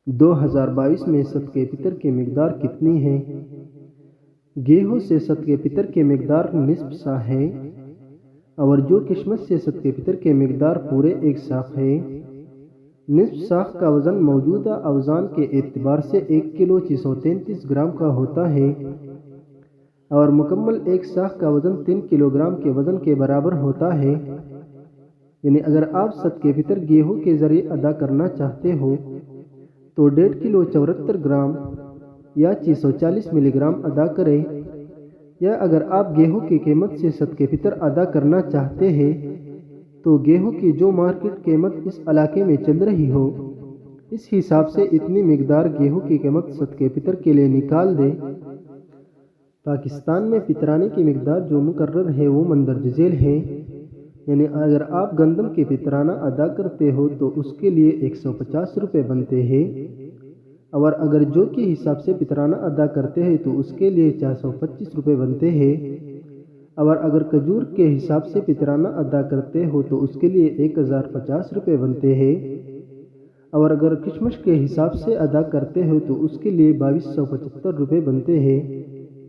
2022 में सदक़े फ़ितर की मकदार कितनी है? गेहूँ से सदक़े फ़ितर की मकदार निस्फ़ सा है, और जो किस्मत से सदक़े फ़ितर की मकदार पूरे एक साफ़ है। निस्फ़ साख का वज़न मौजूदा अवज़ान के एतबार से 1 किलो 633 ग्राम का होता है, और मुकम्मल एक साख का वज़न 3 किलोग्राम के वज़न के बराबर होता है। यानी अगर आप सदक़े फ़ितर गेहूँ के ज़रिए अदा करना चाहते हो तो 1.5 किलो 74 ग्राम या 640 मिलीग्राम अदा करें, या अगर आप गेहूं की कीमत से सदक़े फ़ितर अदा करना चाहते हैं तो गेहूं की जो मार्केट कीमत इस इलाके में चल रही हो, इस हिसाब से इतनी मकदार गेहूं की कीमत सदक़े फ़ितर के लिए निकाल दें। पाकिस्तान में फ़ितराने की मकदार जो मुकर्रर है वो मंदरज झेल है। यानी अगर आप गंदम के फ़ितराना अदा करते हो तो उसके लिए 150 रुपये बनते हैं, और अगर जौ के हिसाब से फ़ितराना अदा करते हैं तो उसके लिए 425 रुपये बनते हैं, और अगर खजूर के हिसाब से फ़ितराना अदा करते हो तो उसके लिए 1050 रुपये बनते हैं, और अगर किशमिश के हिसाब से अदा करते हो तो उसके लिए 2275 रुपये बनते हैं।